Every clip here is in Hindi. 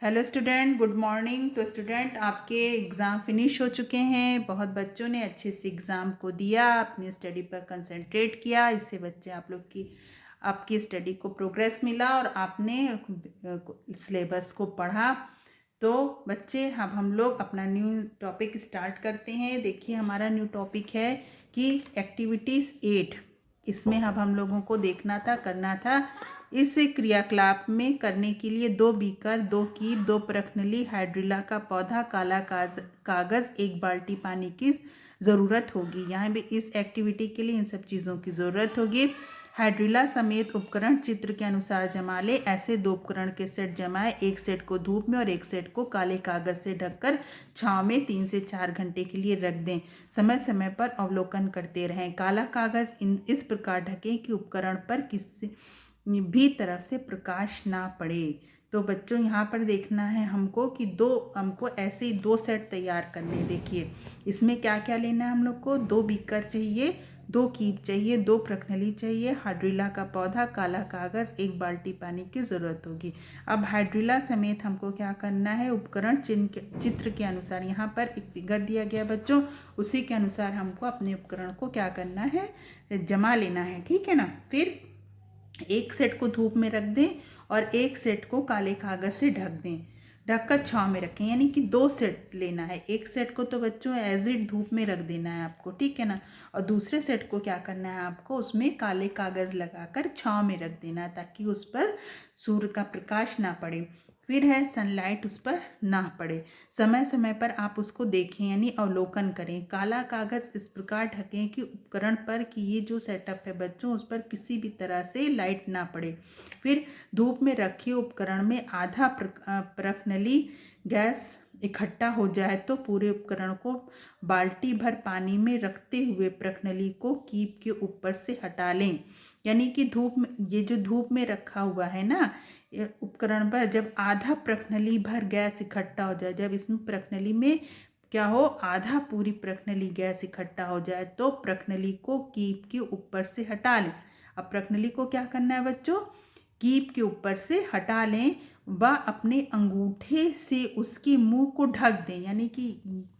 Hello student, good morning. तो स्टूडेंट, आपके एग्ज़ाम फिनिश हो चुके हैं। बहुत बच्चों ने अच्छे से एग्ज़ाम को दिया, अपनी स्टडी पर कंसंट्रेट किया। इससे बच्चे आप लोग की आपकी स्टडी को प्रोग्रेस मिला और आपने सिलेबस को पढ़ा। तो बच्चे, अब हम लोग अपना न्यू टॉपिक स्टार्ट करते हैं। देखिए, हमारा न्यू टॉपिक है कि एक्टिविटीज़ 8। इसमें अब हम लोगों को देखना था, करना था। इस क्रियाकलाप में करने के लिए 2 बीकर, 2 कीप, 2 प्रश्नली, हाइड्रिला का पौधा, काला कागज़, 1 बाल्टी पानी की ज़रूरत होगी। यहाँ भी इस एक्टिविटी के लिए इन सब चीज़ों की ज़रूरत होगी। हाइड्रिला समेत उपकरण चित्र के अनुसार जमा ले। ऐसे 2 उपकरण के सेट जमाए। एक सेट को धूप में और एक सेट को काले कागज से ढककर छांव में 3 से 4 घंटे के लिए रख दें। समय समय पर अवलोकन करते रहें। काला कागज इस प्रकार ढकें कि उपकरण पर किसी भी तरफ से प्रकाश ना पड़े। तो बच्चों, यहाँ पर देखना है हमको कि हमको ऐसे ही 2 सेट तैयार करने। देखिए, इसमें क्या क्या लेना है हम लोग को। 2 बीकर चाहिए, 2 कीप चाहिए, 2 प्रश्नली चाहिए, हाइड्रिला का पौधा, काला कागज़, 1 बाल्टी पानी की ज़रूरत होगी। अब हाइड्रिला समेत हमको क्या करना है, उपकरण चित्र के अनुसार, यहाँ पर एक फिगर दिया गया बच्चों, उसी के अनुसार हमको अपने उपकरण को क्या करना है, जमा लेना है। ठीक है ना। फिर एक सेट को धूप में रख दें और एक सेट को काले कागज से ढक दें। ढककर छांव में रखें, यानी कि 2 सेट लेना है। एक सेट को तो बच्चों एज इट धूप में रख देना है आपको, ठीक है ना। और दूसरे सेट को क्या करना है आपको, उसमें काले कागज लगाकर छांव में रख देना है, ताकि उस पर सूर्य का प्रकाश ना पड़े। फिर है सनलाइट उस पर ना पड़े। समय समय पर आप उसको देखें, यानी अवलोकन करें। काला कागज इस प्रकार ढकें कि उपकरण पर कि ये जो सेटअप है बच्चों, उस पर किसी भी तरह से लाइट ना पड़े। फिर धूप में रखे उपकरण में आधा प्रश्नली गैस इकट्ठा हो जाए तो पूरे उपकरण को बाल्टी भर पानी में रखते हुए प्रश्नली को कीप के ऊपर से हटा लें। यानी कि धूप में, ये जो धूप में रखा हुआ है ना उपकरण पर, जब आधा प्रश्नली भर गैस इकट्ठा हो जाए, जब इसमें प्रश्नली में क्या हो, आधा पूरी प्रश्नली गैस इकट्ठा हो जाए तो प्रश्नली को कीप के ऊपर से हटा लें। अब प्रश्नली को क्या करना है बच्चों, कीप के ऊपर से हटा लें व अपने अंगूठे से उसके मुंह को ढक दें। यानी कि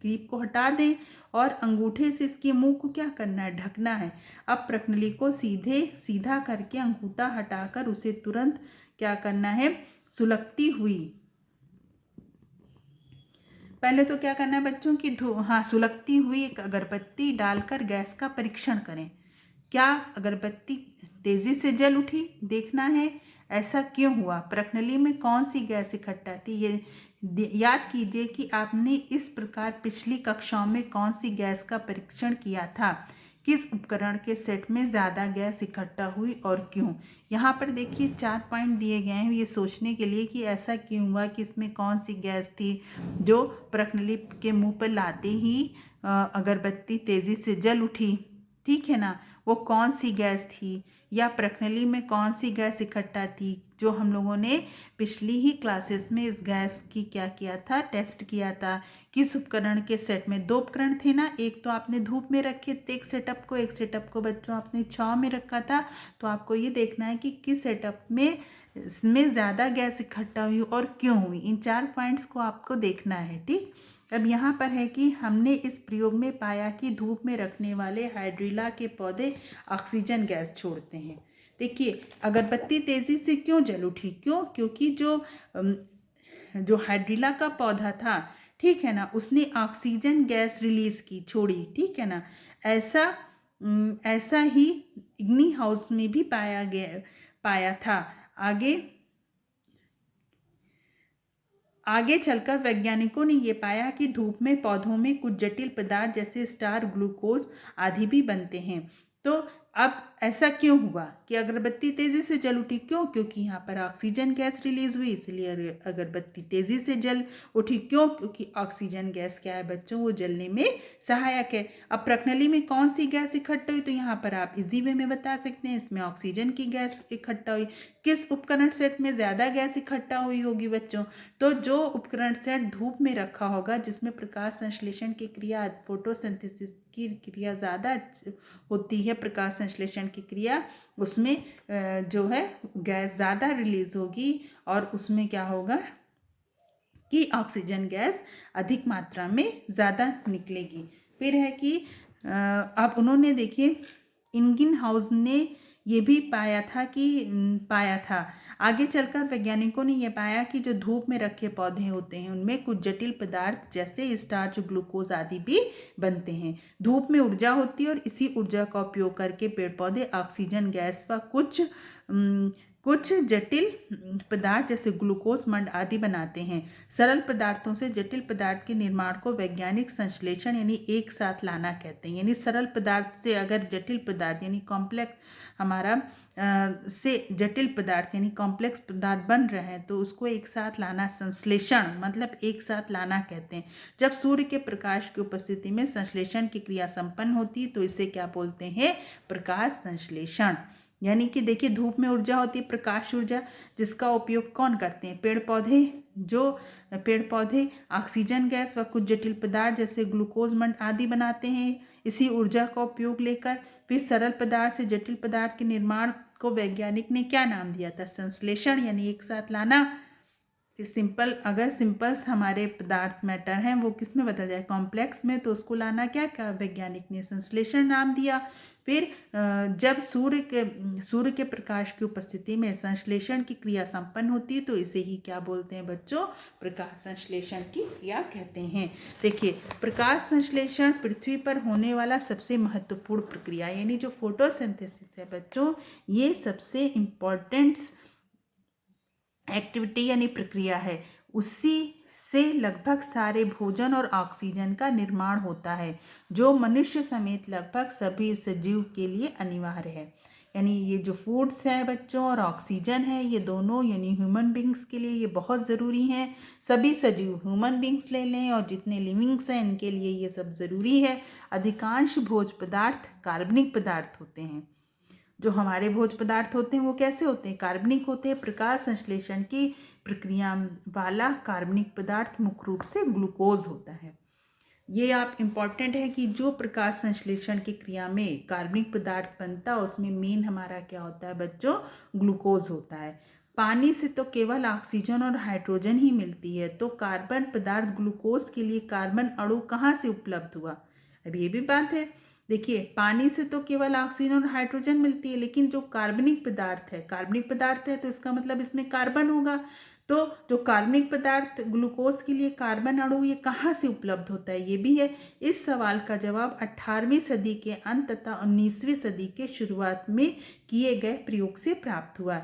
कीप को हटा दें और अंगूठे से इसके मुंह को क्या करना है, ढकना है। अब प्रश्नली को सीधा करके अंगूठा हटाकर उसे तुरंत क्या करना है, सुलगती हुई, पहले तो क्या करना है बच्चों की सुलगती हुई एक अगरबत्ती डालकर गैस का परीक्षण करें। क्या अगरबत्ती तेजी से जल उठी, देखना है ऐसा क्यों हुआ। प्रश्नली में कौन सी गैस इकट्ठा थी, ये याद कीजिए कि आपने इस प्रकार पिछली कक्षाओं में कौन सी गैस का परीक्षण किया था। किस उपकरण के सेट में ज़्यादा गैस इकट्ठा हुई और क्यों। यहाँ पर देखिए 4 पॉइंट दिए गए हैं ये सोचने के लिए कि ऐसा क्यों हुआ, कि इसमें कौन सी गैस थी जो प्रश्नली के मुंह पर लाते ही अगरबत्ती तेज़ी से जल उठी। ठीक है ना। वो कौन सी गैस थी, या प्रश्नली में कौन सी गैस इकट्ठा थी, जो हम लोगों ने पिछली ही क्लासेस में इस गैस की क्या किया था, टेस्ट किया था। किस उपकरण के सेट में 2 उपकरण थे ना, एक तो आपने धूप में रखे थे एक सेटअप को बच्चों आपने छांव में रखा था। तो आपको ये देखना है कि किस सेटअप में इसमें ज़्यादा गैस इकट्ठा हुई और क्यों हुई। इन 4 पॉइंट्स को आपको देखना है। ठीक। अब यहाँ पर है कि हमने इस प्रयोग में पाया कि धूप में रखने वाले हाइड्रिला के पौधे ऑक्सीजन गैस छोड़ते हैं। देखिए, अगरबत्ती तेज़ी से क्यों जल उठी, क्योंकि जो हाइड्रिला का पौधा था, ठीक है ना, उसने ऑक्सीजन गैस रिलीज की, छोड़ी। ठीक है ना। ऐसा ही इग्नी हाउस में भी पाया था। आगे चलकर वैज्ञानिकों ने यह पाया कि धूप में पौधों में कुछ जटिल पदार्थ जैसे स्टार, ग्लूकोज आदि भी बनते हैं। तो अब ऐसा क्यों हुआ कि अगरबत्ती तेजी से जल उठी, क्योंकि यहाँ पर ऑक्सीजन गैस रिलीज हुई, इसलिए अगरबत्ती तेजी से जल उठी। क्योंकि ऑक्सीजन गैस क्या है बच्चों, वो जलने में सहायक है। अब प्रश्नली में कौन सी गैस इकट्ठा हुई, तो यहाँ पर आप इजी वे में बता सकते हैं, इसमें ऑक्सीजन की गैस इकट्ठा हुई। किस उपकरण सेट में ज़्यादा गैस इकट्ठा हुई होगी बच्चों, तो जो उपकरण सेट धूप में रखा होगा, जिसमें प्रकाश संश्लेषण की क्रिया, फोटोसिंथेसिस की क्रिया ज़्यादा होती है, प्रकाश संश्लेषण की क्रिया, उसमें जो है गैस ज़्यादा रिलीज होगी और उसमें क्या होगा, कि ऑक्सीजन गैस अधिक मात्रा में ज़्यादा निकलेगी। फिर है कि अब उन्होंने देखिए इंगिन हाउस ने ये भी पाया था आगे चलकर वैज्ञानिकों ने यह पाया कि जो धूप में रखे पौधे होते हैं उनमें कुछ जटिल पदार्थ जैसे स्टार्च, ग्लूकोज आदि भी बनते हैं। धूप में ऊर्जा होती है और इसी ऊर्जा का उपयोग करके पेड़ पौधे ऑक्सीजन गैस व कुछ जटिल पदार्थ जैसे ग्लूकोज मंड आदि बनाते हैं। सरल पदार्थों से जटिल पदार्थ के निर्माण को वैज्ञानिक संश्लेषण यानी एक साथ लाना कहते हैं। यानी सरल पदार्थ से अगर जटिल पदार्थ यानी से जटिल पदार्थ यानी कॉम्प्लेक्स पदार्थ बन रहे हैं तो उसको एक साथ लाना संश्लेषण मतलब एक साथ लाना कहते हैं। जब सूर्य के प्रकाश की उपस्थिति में संश्लेषण की क्रिया संपन्न होती है तो इसे क्या बोलते हैं? प्रकाश संश्लेषण। यानी कि देखिए धूप में ऊर्जा होती है प्रकाश ऊर्जा, जिसका उपयोग कौन करते हैं? पेड़ पौधे। जो पेड़ पौधे ऑक्सीजन गैस व कुछ जटिल पदार्थ जैसे ग्लूकोज मंड आदि बनाते हैं इसी ऊर्जा का उपयोग लेकर। फिर सरल पदार्थ से जटिल पदार्थ के निर्माण को वैज्ञानिक ने क्या नाम दिया था? संश्लेषण यानी एक साथ लाना। फिर अगर सिंपल्स हमारे पदार्थ मैटर हैं वो किस में बदल जाए? कॉम्प्लेक्स में, तो उसको लाना क्या वैज्ञानिक ने संश्लेषण नाम दिया। फिर जब सूर्य के प्रकाश की उपस्थिति में संश्लेषण की क्रिया संपन्न होती है तो इसे ही क्या बोलते हैं बच्चों? प्रकाश संश्लेषण की क्रिया कहते हैं। देखिए प्रकाश संश्लेषण पृथ्वी पर होने वाला सबसे महत्वपूर्ण प्रक्रिया यानी जो फोटोसिंथेसिस है बच्चों, ये सबसे इम्पोर्टेंट एक्टिविटी यानी प्रक्रिया है। उसी से लगभग सारे भोजन और ऑक्सीजन का निर्माण होता है जो मनुष्य समेत लगभग सभी सजीव के लिए अनिवार्य है। यानी ये जो फूड्स हैं बच्चों और ऑक्सीजन है ये दोनों यानी ह्यूमन बींग्स के लिए ये बहुत ज़रूरी हैं। सभी सजीव ह्यूमन बींग्स ले लें और जितने लिविंग्स हैं इनके लिए ये सब ज़रूरी है। अधिकांश भोज्य पदार्थ कार्बनिक पदार्थ होते हैं। जो हमारे भोज्य पदार्थ होते हैं वो कैसे होते हैं? कार्बनिक होते हैं। प्रकाश संश्लेषण की प्रक्रिया वाला कार्बनिक पदार्थ मुख्य रूप से ग्लूकोज होता है। ये आप इम्पॉर्टेंट है कि जो प्रकाश संश्लेषण की क्रिया में कार्बनिक पदार्थ बनता है उसमें मेन हमारा क्या होता है बच्चों? ग्लूकोज होता है। पानी से तो केवल ऑक्सीजन और हाइड्रोजन ही मिलती है, तो कार्बन पदार्थ ग्लूकोज के लिए कार्बन अणु कहाँ से उपलब्ध हुआ? अब ये भी बात है। देखिए पानी से तो केवल ऑक्सीजन और हाइड्रोजन मिलती है, लेकिन जो कार्बनिक पदार्थ है तो इसका मतलब इसमें कार्बन होगा। तो जो कार्बनिक पदार्थ ग्लूकोज के लिए कार्बन अणु ये कहाँ से उपलब्ध होता है? ये भी है। इस सवाल का जवाब 18वीं सदी के अंत तथा 19वीं सदी के शुरुआत में किए गए प्रयोग से प्राप्त हुआ।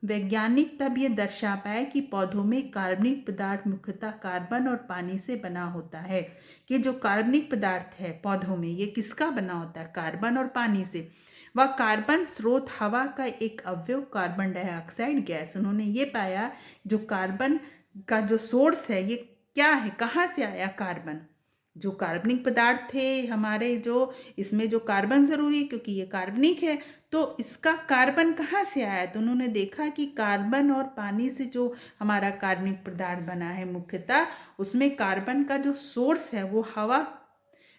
वैज्ञानिक तब ये दर्शा पाए कि पौधों में कार्बनिक पदार्थ मुख्यतः कार्बन और पानी से बना होता है। कि जो कार्बनिक पदार्थ है पौधों में ये किसका बना होता है? कार्बन और पानी से। वह कार्बन स्रोत हवा का एक अवयव कार्बन डाइऑक्साइड गैस। उन्होंने ये पाया जो कार्बन का जो सोर्स है ये क्या है, कहाँ से आया? कार्बन। जो कार्बनिक पदार्थ थे हमारे जो इसमें जो कार्बन ज़रूरी है क्योंकि ये कार्बनिक है, तो इसका कार्बन कहाँ से आया? तो उन्होंने देखा कि कार्बन और पानी से जो हमारा कार्बनिक पदार्थ बना है मुख्यतः उसमें कार्बन का जो सोर्स है वो हवा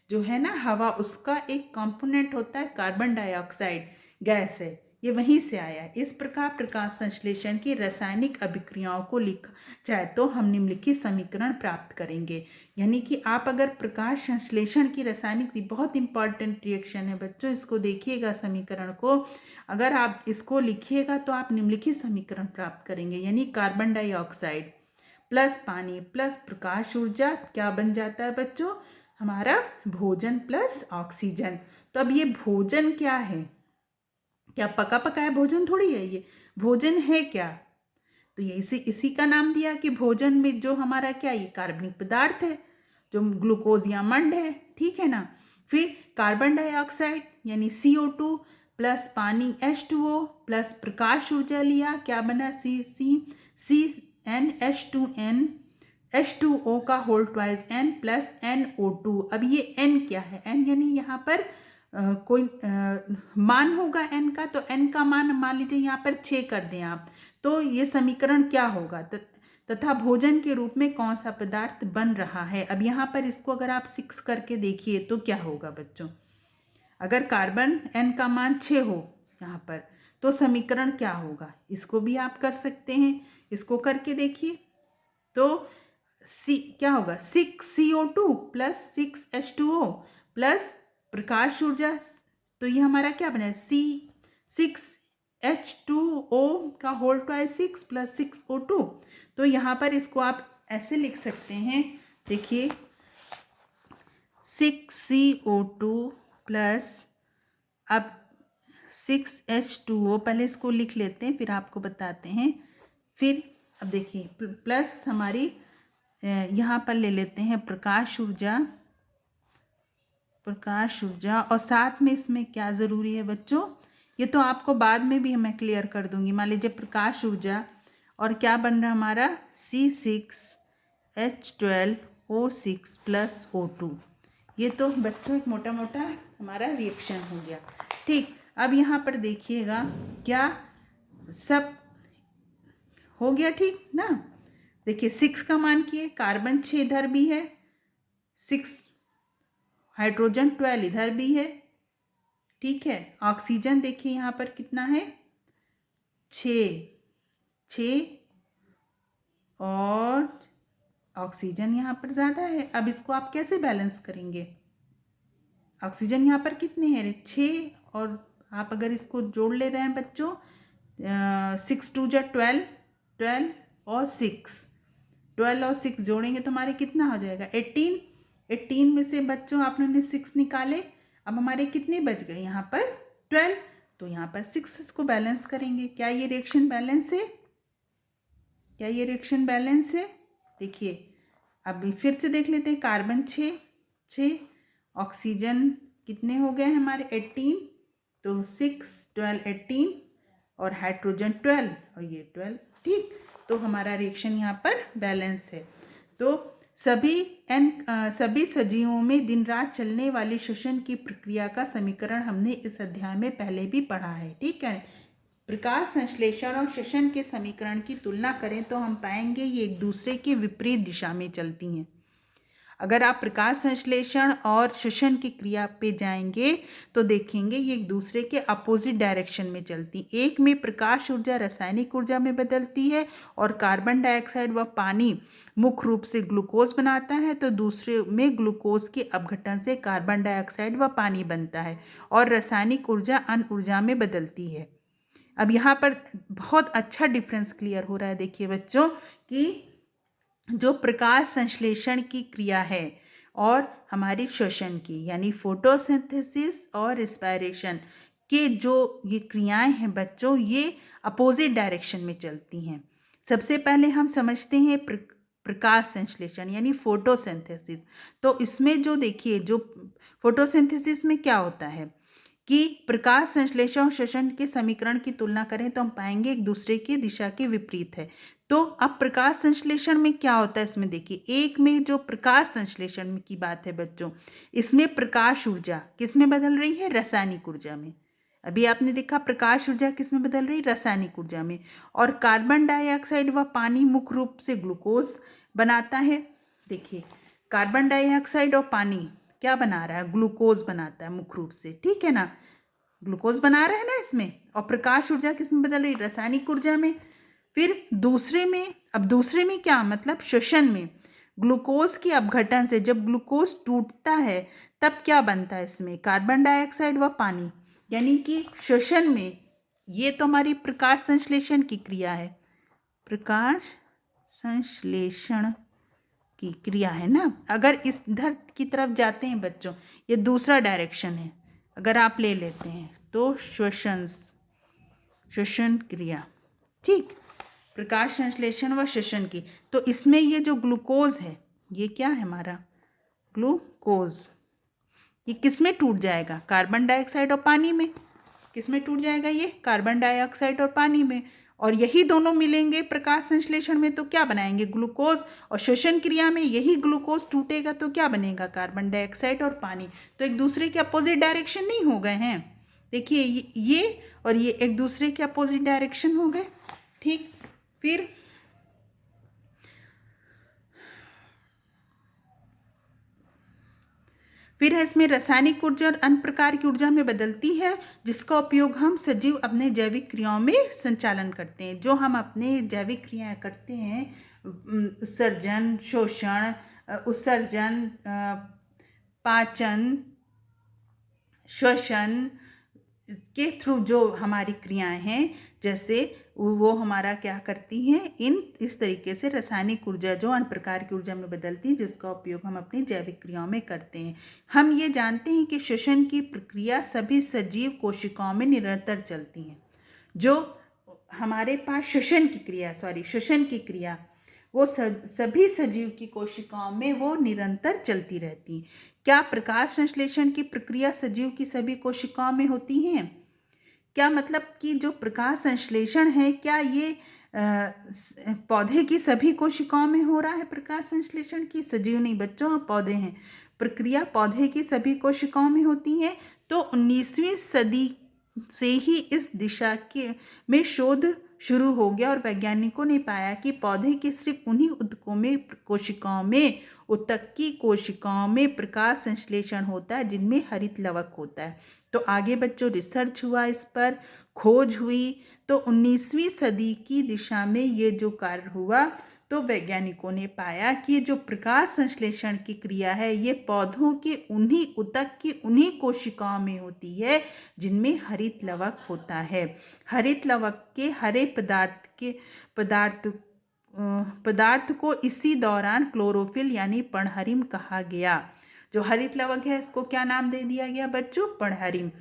जो है ना, हवा उसका एक कंपोनेंट होता है कार्बन डाइऑक्साइड गैस है, ये वहीं से आया है। इस प्रकार प्रकाश संश्लेषण की रासायनिक अभिक्रियाओं को लिखा जाए तो हम निम्नलिखित समीकरण प्राप्त करेंगे। यानी कि आप अगर प्रकाश संश्लेषण की रासायनिक, बहुत इंपॉर्टेंट रिएक्शन है बच्चों, इसको देखिएगा समीकरण को, अगर आप इसको लिखिएगा तो आप निम्नलिखित समीकरण प्राप्त करेंगे। यानी कार्बन डाइऑक्साइड प्लस पानी प्लस प्रकाश ऊर्जा क्या बन जाता है बच्चों? हमारा भोजन प्लस ऑक्सीजन। तो अब ये भोजन क्या है? क्या पका पकाया भोजन थोड़ी है, ये भोजन है क्या? तो ये इसी का नाम दिया कि भोजन में जो हमारा क्या, ये कार्बनिक पदार्थ है जो ग्लूकोज या मंड है, ठीक है ना। फिर कार्बन डाइऑक्साइड यानी CO2 प्लस पानी H2O प्लस प्रकाश ऊर्जा लिया, क्या बना? CnH2n H2O का whole twice n plus NO2। अब ये n क्या है? n यानी यहाँ पर कोई मान होगा n का, तो n का मान मान लीजिए यहाँ पर 6 कर दें आप, तो ये समीकरण क्या होगा? तथा भोजन के रूप में कौन सा पदार्थ बन रहा है। अब यहाँ पर इसको अगर आप 6 करके देखिए तो क्या होगा बच्चों? अगर कार्बन n का मान 6 हो यहाँ पर तो समीकरण क्या होगा? इसको भी आप कर सकते हैं, इसको करके देखिए। तो सी क्या होगा 6CO2 प्लस 6H2O प्लस प्रकाश ऊर्जा, तो ये हमारा क्या बना है C6H2O का होल ट्वाइस 6 प्लस 6O2। तो यहाँ पर इसको आप ऐसे लिख सकते हैं, देखिए 6CO2 प्लस, अब 6H2O, पहले इसको लिख लेते हैं फिर आपको बताते हैं। फिर अब देखिए प्लस हमारी यहाँ पर ले लेते हैं प्रकाश ऊर्जा, और साथ में इसमें क्या ज़रूरी है बच्चों, ये तो आपको बाद में भी मैं क्लियर कर दूंगी। मान लीजिए प्रकाश ऊर्जा और क्या बन रहा हमारा C6H12O6 प्लस O2। ये तो बच्चों एक मोटा मोटा हमारा रिएक्शन हो गया। ठीक, अब यहाँ पर देखिएगा क्या सब हो गया, ठीक ना। देखिए 6 का मान किए, कार्बन 6 इधर भी है, 6 हाइड्रोजन 12 इधर भी है, ठीक है। ऑक्सीजन देखिए यहाँ पर कितना है 6 और ऑक्सीजन यहाँ पर ज़्यादा है। अब इसको आप कैसे बैलेंस करेंगे, ऑक्सीजन यहाँ पर कितने हैं 6, और आप अगर इसको जोड़ ले रहे हैं बच्चों 6 2 जा 12 और 6 जोड़ेंगे तो हमारे कितना हो जाएगा 18 में से बच्चों आप लोगों ने 6 निकाले, अब हमारे कितने बच गए यहाँ पर 12, तो यहाँ पर 6 इसको बैलेंस करेंगे। क्या ये रिएक्शन बैलेंस है, क्या ये रिएक्शन बैलेंस है। देखिए अब फिर से देख लेते हैं, कार्बन 6 ऑक्सीजन कितने हो गए हमारे 18, तो 6 12 18 और हाइड्रोजन 12 और ये 12, ठीक। तो हमारा रिएक्शन यहाँ पर बैलेंस है। तो सभी सजीवों में दिन रात चलने वाली श्वसन की प्रक्रिया का समीकरण हमने इस अध्याय में पहले भी पढ़ा है, ठीक है। प्रकाश संश्लेषण और श्वसन के समीकरण की तुलना करें तो हम पाएंगे ये एक दूसरे के विपरीत दिशा में चलती हैं। अगर आप प्रकाश संश्लेषण और श्वसन की क्रिया पे जाएंगे तो देखेंगे ये एक दूसरे के अपोजिट डायरेक्शन में चलती। एक में प्रकाश ऊर्जा रासायनिक ऊर्जा में बदलती है और कार्बन डाइऑक्साइड व पानी मुख्य रूप से ग्लूकोज बनाता है, तो दूसरे में ग्लूकोज के अपघटन से कार्बन डाइऑक्साइड व पानी बनता है और रासायनिक ऊर्जा अन्य ऊर्जा में बदलती है। अब यहाँ पर बहुत अच्छा डिफरेंस क्लियर हो रहा है। देखिए बच्चों कि जो प्रकाश संश्लेषण की क्रिया है और हमारी श्वसन की यानी फोटोसिंथेसिस और रिस्पायरेशन के जो ये क्रियाएं हैं बच्चों, ये अपोजिट डायरेक्शन में चलती हैं। सबसे पहले हम समझते हैं प्रकाश संश्लेषण यानी फोटोसिंथेसिस। तो इसमें जो देखिए जो फोटोसिंथेसिस में क्या होता है कि प्रकाश संश्लेषण और श्वसन के समीकरण की तुलना करें तो हम पाएंगे एक दूसरे की दिशा के विपरीत है। तो अब प्रकाश संश्लेषण में क्या होता है, इसमें देखिए एक में जो प्रकाश संश्लेषण की बात है बच्चों, इसमें प्रकाश ऊर्जा किस में बदल रही है, रासायनिक ऊर्जा में। अभी आपने देखा प्रकाश ऊर्जा किस में बदल रही है, रासायनिक ऊर्जा में। और कार्बन डाइऑक्साइड व पानी मुख्य रूप से ग्लूकोज बनाता है। देखिए कार्बन डाइऑक्साइड और पानी क्या बना रहा है, ग्लूकोज बनाता है मुख्य रूप से, ठीक है ना, ग्लूकोज बना रहा है ना इसमें। और प्रकाश ऊर्जा किस में बदल रही है, रासायनिक ऊर्जा में। फिर दूसरे में क्या मतलब श्वसन में ग्लूकोज के अपघटन से जब ग्लूकोज टूटता है तब क्या बनता है इसमें, कार्बन डाइऑक्साइड व पानी। यानी कि श्वसन में ये तो हमारी प्रकाश संश्लेषण की क्रिया है, प्रकाश संश्लेषण की क्रिया है ना। अगर इस इधर की तरफ जाते हैं बच्चों, ये दूसरा डायरेक्शन है, अगर आप ले लेते हैं तो श्वसन क्रिया, ठीक, प्रकाश संश्लेषण व श्वसन की। तो इसमें ये जो ग्लूकोज है ये क्या है हमारा ग्लूकोज, ये किस में टूट जाएगा, कार्बन डाइऑक्साइड और पानी में। किस में टूट जाएगा ये, कार्बन डाइऑक्साइड और पानी में। और यही दोनों मिलेंगे प्रकाश संश्लेषण में तो क्या बनाएंगे, ग्लूकोज। और श्वसन क्रिया में यही ग्लूकोज टूटेगा तो क्या बनेगा, कार्बन डाइऑक्साइड और पानी। तो एक दूसरे के अपोजिट डायरेक्शन नहीं हो गए हैं। देखिए ये और ये एक दूसरे के अपोजिट डायरेक्शन हो गए, ठीक। फिर है इसमें रासायनिक ऊर्जा और अन्य प्रकार की ऊर्जा में बदलती है, जिसका उपयोग हम सजीव अपने जैविक क्रियाओं में संचालन करते हैं। जो हम अपने जैविक क्रियाएं करते हैं उत्सर्जन, शोषण, उत्सर्जन, पाचन, श्वसन के थ्रू जो हमारी क्रियाएं हैं, जैसे वो हमारा क्या करती हैं, इस तरीके से रासायनिक ऊर्जा जो अन्य प्रकार की ऊर्जा में बदलती है, जिसका उपयोग हम अपनी जैविक क्रियाओं में करते हैं। हम ये जानते हैं कि श्वसन की प्रक्रिया सभी सजीव कोशिकाओं में निरंतर चलती है। जो हमारे पास श्वसन की क्रिया वो सभी सजीव की कोशिकाओं में वो निरंतर चलती रहती है। क्या प्रकाश संश्लेषण की प्रक्रिया सजीव की सभी कोशिकाओं में होती है? क्या मतलब कि जो प्रकाश संश्लेषण है, क्या ये पौधे की सभी कोशिकाओं में हो रहा है? प्रकाश संश्लेषण की सजीव नहीं बच्चों, पौधे हैं। प्रक्रिया पौधे की सभी कोशिकाओं में होती है। तो 19वीं सदी से ही इस दिशा के में शोध शुरू हो गया और वैज्ञानिकों ने पाया कि पौधे की सिर्फ उन्हीं उत्तकी कोशिकाओं में प्रकाश संश्लेषण होता है जिनमें हरित लवक होता है। तो आगे बच्चों रिसर्च हुआ, इस पर खोज हुई। तो 19वीं सदी की दिशा में ये जो कार्य हुआ, तो वैज्ञानिकों ने पाया कि जो प्रकाश संश्लेषण की क्रिया है ये पौधों के उन्हीं कोशिकाओं में होती है जिनमें हरित लवक होता है। हरित लवक के हरे पदार्थ को इसी दौरान क्लोरोफिल यानी पर्णहरिम कहा गया। जो हरित लवक है इसको क्या नाम दे दिया गया बच्चों? पर्णहरिम।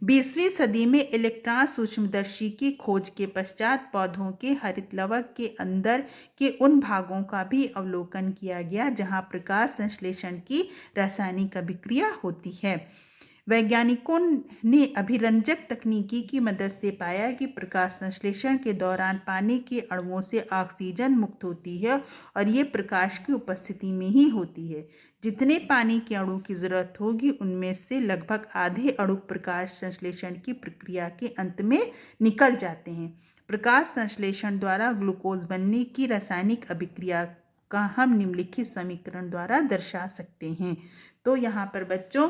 20वीं सदी में इलेक्ट्रॉन सूक्ष्मदर्शी की खोज के पश्चात पौधों के हरित लवक के अंदर के उन भागों का भी अवलोकन किया गया जहां प्रकाश संश्लेषण की रासायनिक अभिक्रिया होती है। वैज्ञानिकों ने अभिरंजक तकनीकी की मदद से पाया कि प्रकाश संश्लेषण के दौरान पानी के अणुओं से ऑक्सीजन मुक्त होती है और ये प्रकाश की उपस्थिति में ही होती है। जितने पानी के अणु की जरूरत होगी उनमें से लगभग आधे अणु प्रकाश संश्लेषण की प्रक्रिया के अंत में निकल जाते हैं। प्रकाश संश्लेषण द्वारा ग्लूकोज बनने की रासायनिक अभिक्रिया का हम निम्नलिखित समीकरण द्वारा दर्शा सकते हैं। तो यहाँ पर बच्चों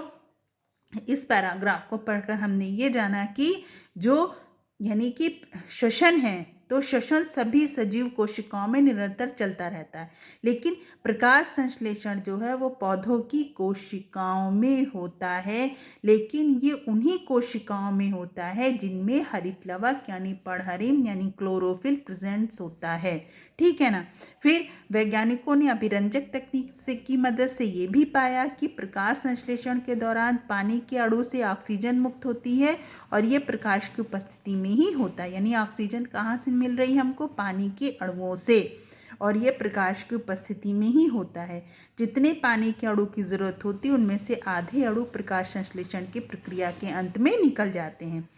इस पैराग्राफ को पढ़कर हमने ये जाना कि जो यानी कि श्वसन है, तो श्वसन सभी सजीव कोशिकाओं में निरंतर चलता रहता है, लेकिन प्रकाश संश्लेषण जो है वो पौधों की कोशिकाओं में होता है, लेकिन ये उन्हीं कोशिकाओं में होता है जिनमें हरित लवक यानी पर्णहरिम यानी क्लोरोफिल प्रेजेंट्स होता है। ठीक है ना। फिर वैज्ञानिकों ने अभिरंजक तकनीक की मदद से ये भी पाया कि प्रकाश संश्लेषण के दौरान पानी के अणु से ऑक्सीजन मुक्त होती है और ये प्रकाश की उपस्थिति में ही होता है। यानी ऑक्सीजन कहाँ से मिल रही है हमको? पानी के अणुओं से, और ये प्रकाश की उपस्थिति में ही होता है। जितने पानी के अणु की जरूरत होती है उनमें से आधे अणु प्रकाश संश्लेषण की प्रक्रिया के अंत में निकल जाते हैं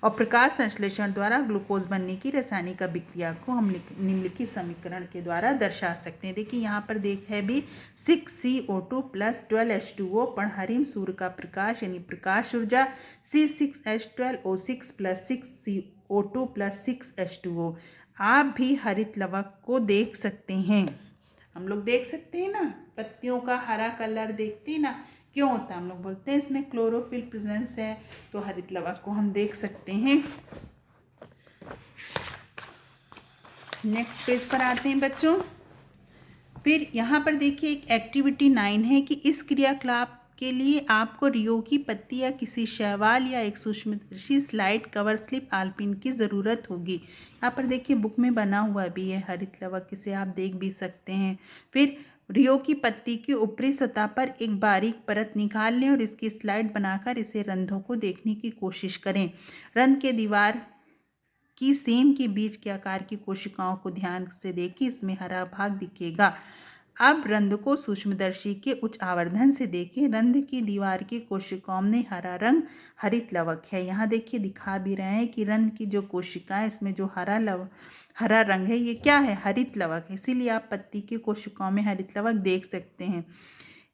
और प्रकाश संश्लेषण द्वारा ग्लूकोज बनने की रासायनिक अभिक्रिया को हम निम्नलिखित समीकरण के द्वारा दर्शा सकते हैं। देखिए यहाँ पर है भी 6CO2 + 12H2O पर्णहरिम सूर्य का प्रकाश यानी प्रकाश ऊर्जा, C6H12O6 + 6CO2 + 6H2O। आप भी हरित लवक को देख सकते हैं। हम लोग देख सकते हैं ना, पत्तियों का हरा कलर देखते हैं ना, क्यों होता है? हम लोग बोलते हैं इसमें क्लोरोफिल प्रेजेंस है, तो हरित लवक को हम देख सकते हैं। नेक्स्ट पेज पर आते हैं बच्चों। फिर यहाँ पर देखिए एक एक्टिविटी 9 है कि इस क्रियाकलाप के लिए आपको रियो की पत्ती या किसी शैवाल या एक सूक्ष्मदर्शी स्लाइड कवर स्लिप आल्पिन की ज़रूरत होगी। यहाँ पर देखिए बुक में बना हुआ भी है हरित लवक, इसे आप देख भी सकते हैं। फिर रियो की पत्ती की ऊपरी सतह पर एक बारीक परत निकाल लें और इसकी स्लाइड बनाकर इसे रंध्रों को देखने की कोशिश करें। रंध्र के दीवार की सेम के बीच के आकार की कोशिकाओं को ध्यान से देखें, इसमें हरा भाग दिखेगा। अब रंध्र को सूक्ष्मदर्शी के उच्च आवर्धन से देखें। रंध्र की दीवार की कोशिकाओं में हरा रंग हरित लवक है। यहाँ देखिए दिखा भी रहे हैं कि रंध्र की जो कोशिका है इसमें जो हरा रंग है ये क्या है? हरित लवक है। इसीलिए आप पत्ती की कोशिकाओं में हरित लवक देख सकते हैं।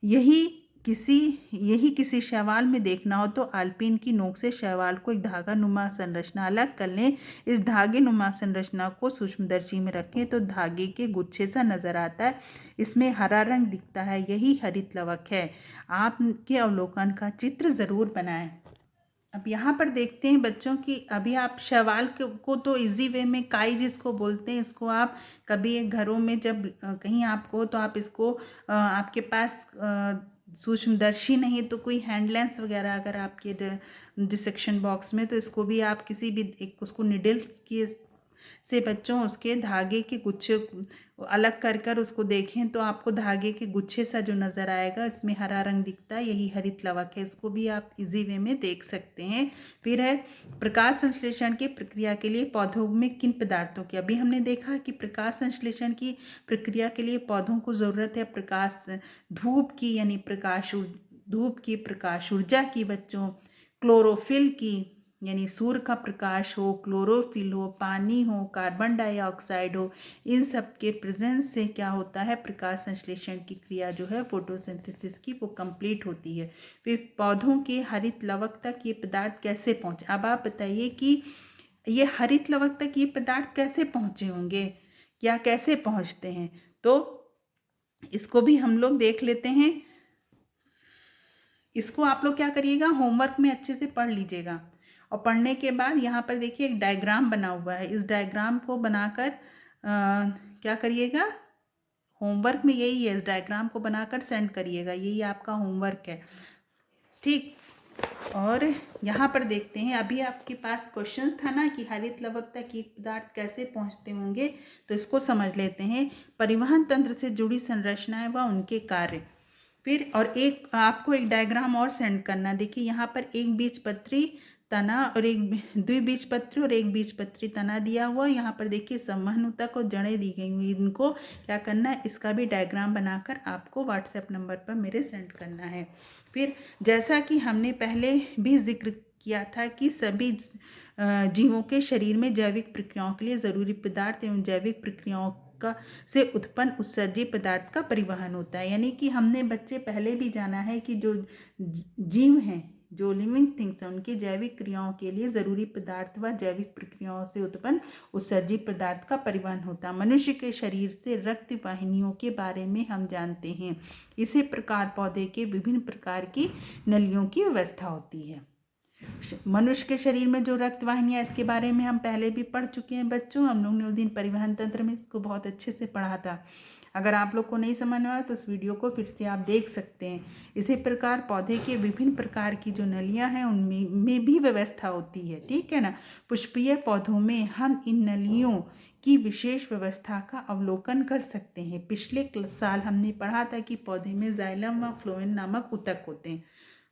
यही किसी शैवाल में देखना हो तो आल्पिन की नोक से शैवाल को एक धागा नुमा संरचना अलग कर लें। इस धागे नुमा संरचना को सूक्ष्मदर्शी में रखें तो धागे के गुच्छे सा नजर आता है, इसमें हरा रंग दिखता है, यही हरित लवक है। आपके अवलोकन का चित्र जरूर बनाएं। अब यहाँ पर देखते हैं बच्चों की, अभी आप शैवाल को तो इजी वे में काई जिसको बोलते हैं, इसको आप कभी घरों में जब कहीं आपको, तो आप इसको आपके पास सूक्ष्मदर्शी नहीं तो कोई हैंड लेंस वगैरह अगर आपके डिसेक्शन बॉक्स में, तो इसको भी आप किसी भी एक उसको निडल्स की से बच्चों उसके धागे के गुच्छे अलग कर कर उसको देखें तो आपको धागे के गुच्छे सा जो नज़र आएगा, इसमें हरा रंग दिखता है, यही हरित लवक है। इसको भी आप इजी वे में देख सकते हैं। फिर है प्रकाश संश्लेषण की प्रक्रिया के लिए पौधों में किन पदार्थों की, अभी हमने देखा कि प्रकाश संश्लेषण की प्रक्रिया के लिए पौधों को ज़रूरत है प्रकाश धूप की, यानी धूप की प्रकाश ऊर्जा की बच्चों, क्लोरोफिल की यानी सूर्य का प्रकाश हो, क्लोरोफिल हो, पानी हो, कार्बन डाइऑक्साइड हो, इन सब के प्रेजेंस से क्या होता है, प्रकाश संश्लेषण की क्रिया जो है फोटोसिंथेसिस की वो कंप्लीट होती है। फिर पौधों के हरित लवक तक ये पदार्थ कैसे पहुँचे, अब आप बताइए कि ये हरित लवक तक ये पदार्थ कैसे पहुँचे होंगे या कैसे पहुँचते हैं, तो इसको भी हम लोग देख लेते हैं। इसको आप लोग क्या करिएगा, होमवर्क में अच्छे से पढ़ लीजिएगा, और पढ़ने के बाद यहाँ पर देखिए एक डायग्राम बना हुआ है, इस डायग्राम को बनाकर क्या करिएगा, होमवर्क में यही है, इस डायग्राम को बनाकर सेंड करिएगा, यही आपका होमवर्क है, ठीक। और यहाँ पर देखते हैं, अभी आपके पास क्वेश्चंस था ना कि हरित लवक तक ये पदार्थ कैसे पहुँचते होंगे, तो इसको समझ लेते हैं। परिवहन तंत्र से जुड़ी संरचनाएं व उनके कार्य। फिर और एक आपको एक डायग्राम और सेंड करना, देखिए यहाँ पर एक बीजपत्री तना और एक द्विबीजपत्री और एक बीजपत्री तना दिया हुआ, यहाँ पर देखिए संवहन ऊतक और जड़ें दी गई हुई, इनको क्या करना है, इसका भी डायग्राम बनाकर आपको व्हाट्सएप नंबर पर मेरे सेंड करना है। फिर जैसा कि हमने पहले भी जिक्र किया था कि सभी जीवों के शरीर में जैविक प्रक्रियाओं के लिए ज़रूरी पदार्थ एवं जैविक प्रक्रियाओं का से उत्पन्न उत्सर्जी पदार्थ का परिवहन होता है, यानी कि हमने बच्चे पहले भी जाना है कि जो जीव हैं, जो लिविंग थिंग्स हैं, उनकी जैविक क्रियाओं के लिए ज़रूरी पदार्थ व जैविक प्रक्रियाओं से उत्पन्न उत्सर्जी पदार्थ का परिवहन होता है। मनुष्य के शरीर से रक्त वाहिनियों के बारे में हम जानते हैं। इसी प्रकार पौधे के विभिन्न प्रकार की नलियों की व्यवस्था होती है। मनुष्य के शरीर में जो रक्त वाहिनियाँ, इसके बारे में हम पहले भी पढ़ चुके हैं बच्चों, हम लोग ने उस दिन परिवहन तंत्र में इसको बहुत अच्छे से पढ़ा था। अगर आप लोग को नहीं समझ में आया तो उस वीडियो को फिर से आप देख सकते हैं। इसी प्रकार पौधे के विभिन्न प्रकार की जो नलियाँ हैं उनमें भी व्यवस्था होती है, ठीक है ना। पुष्पीय पौधों में हम इन नलियों की विशेष व्यवस्था का अवलोकन कर सकते हैं। पिछले साल हमने पढ़ा था कि पौधे में जाइलम व फ्लोएम नामक ऊतक होते हैं।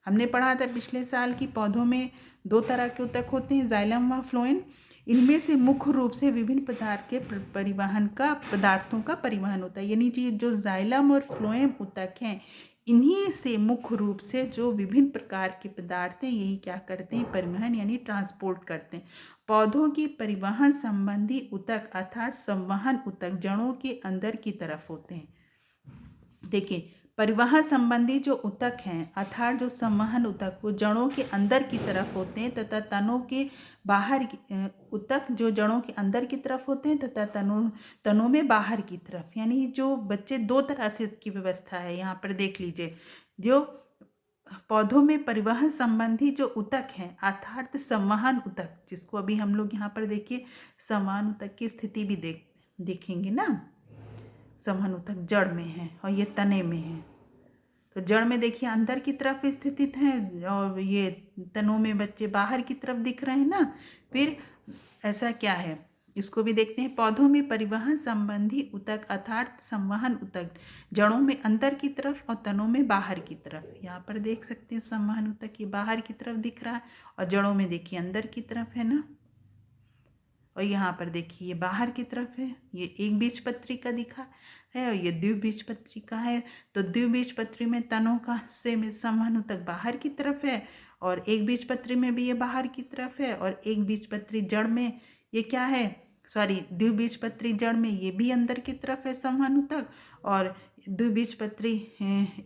हमने पढ़ा था पिछले साल की पौधों में दो तरह के ऊतक होते हैं, जाइलम व फ्लोएम। इनमें से मुख्य रूप से विभिन्न पदार्थ के परिवहन का पदार्थों का परिवहन होता है, यानी कि जो जाइलम और फ्लोएम ऊतक हैं, इन्हीं से मुख्य रूप से जो विभिन्न प्रकार के पदार्थ हैं, यही क्या करते हैं, परिवहन यानी ट्रांसपोर्ट करते हैं। पौधों की परिवहन संबंधी ऊतक अर्थात संवहन ऊतक जड़ों के अंदर की तरफ होते हैं। देखिए, परिवहन संबंधी जो ऊतक हैं अर्थात जो संवहन ऊतक वो जड़ों के अंदर की तरफ होते हैं, तथा तनों के बाहर ऊतक जो जड़ों के अंदर की तरफ होते हैं तथा तनों में बाहर की तरफ, यानी जो बच्चे दो तरह से इसकी व्यवस्था है। यहाँ पर देख लीजिए, जो पौधों में परिवहन संबंधी जो ऊतक हैं अर्थात संवहन ऊतक, जिसको अभी हम लोग यहाँ पर देखिए संवहन ऊतक की स्थिति भी देखेंगे ना। संवहन ऊतक जड़ में है और ये तने में है, तो जड़ में देखिए अंदर की तरफ स्थित हैं और ये तनों में बच्चे बाहर की तरफ दिख रहे हैं ना। फिर ऐसा क्या है, इसको भी देखते हैं। पौधों में परिवहन संबंधी ऊतक अर्थात संवहन ऊतक जड़ों में अंदर की तरफ और तनों में बाहर की तरफ, यहाँ पर देख सकते हैं संवहन ऊतक ये बाहर की तरफ दिख रहा है और जड़ों में देखिए अंदर की तरफ है ना। और यहाँ पर देखिए ये बाहर की तरफ है, ये एक बीजपत्री का दिखा है और ये द्विबीजपत्री का है। तो द्विबीजपत्री में तनों का से संवहन ऊतक बाहर की तरफ है और एक बीजपत्री में भी ये बाहर की तरफ है, और एक बीजपत्री जड़ में ये क्या है, द्विबीजपत्री जड़ में ये भी अंदर की तरफ है संवहन ऊतक, और द्विबीजपत्री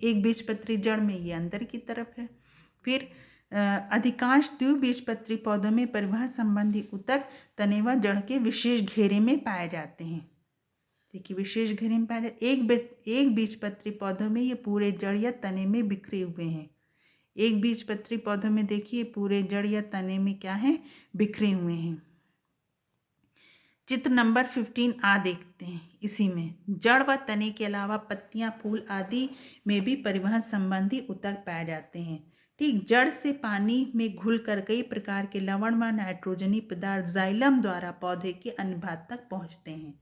एक बीजपत्री जड़ में ये अंदर की तरफ है। फिर अधिकांश द्विबीजपत्री पौधों में परिवहन संबंधी ऊतक तने व जड़ के विशेष घेरे में पाए जाते हैं। देखिए विशेष घेरे में पाए जाते, एक बीजपत्री पौधों में ये पूरे जड़ या तने में बिखरे हुए हैं। एक बीजपत्री पौधों में देखिए पूरे जड़ या तने में क्या है, बिखरे हुए हैं। चित्र नंबर 15 देखते हैं। इसी में जड़ व तने के अलावा पत्तियां, फूल आदि में भी परिवहन संबंधी ऊतक पाए जाते हैं। ठीक, जड़ से पानी में घुलकर कई प्रकार के लवण व नाइट्रोजनी पदार्थ जाइलम द्वारा पौधे के अन्य भाग तक पहुंचते हैं।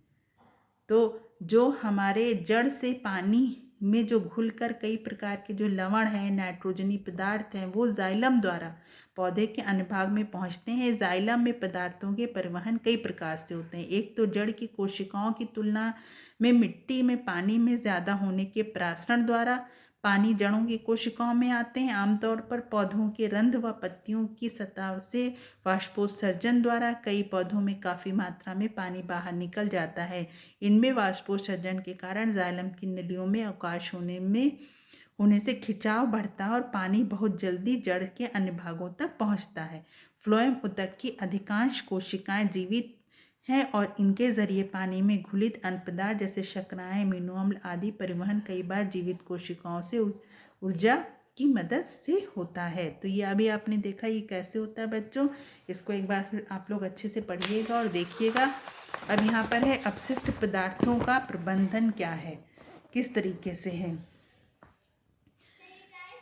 तो जो हमारे जड़ से पानी में जो घुलकर कई प्रकार के जो लवण हैं, नाइट्रोजनी पदार्थ हैं, वो जाइलम द्वारा पौधे के अन्य भाग में पहुंचते हैं। जाइलम में पदार्थों के परिवहन कई प्रकार से होते हैं। एक तो जड़ की कोशिकाओं की तुलना में मिट्टी में पानी में ज़्यादा होने के प्रासरण द्वारा पानी जड़ों की कोशिकाओं में आते हैं। आमतौर पर पौधों के रंध्र व पत्तियों की सतह से वाष्पोत्सर्जन द्वारा कई पौधों में काफ़ी मात्रा में पानी बाहर निकल जाता है। इनमें वाष्पोत्सर्जन के कारण जाइलम की नलियों में अवकाश होने से खिंचाव बढ़ता है और पानी बहुत जल्दी जड़ के अन्य भागों तक पहुंचता है। फ्लोएम ऊतक की अधिकांश कोशिकाएं जीवित हैं और इनके जरिए पानी में घुलित अन्य पदार्थ जैसे शर्कराएं, अमीनो अम्ल आदि परिवहन कई बार जीवित कोशिकाओं से ऊर्जा की मदद से होता है। तो ये अभी आपने देखा ये कैसे होता है बच्चों, इसको एक बार फिर आप लोग अच्छे से पढ़िएगा और देखिएगा। अब यहाँ पर है अपशिष्ट पदार्थों का प्रबंधन क्या है, किस तरीके से है,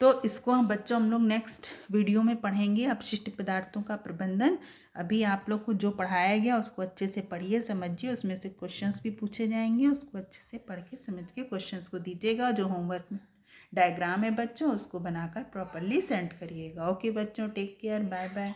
तो इसको हम लोग नेक्स्ट वीडियो में पढ़ेंगे, अपशिष्ट पदार्थों का प्रबंधन। अभी आप लोग को जो पढ़ाया गया उसको अच्छे से पढ़िए, समझिए, उसमें से क्वेश्चंस भी पूछे जाएंगे, उसको अच्छे से पढ़ के समझ के क्वेश्चंस को दीजिएगा। जो होमवर्क में डायग्राम है बच्चों उसको बनाकर प्रॉपरली सेंड करिएगा। ओके बच्चों, टेक केयर, बाय बाय।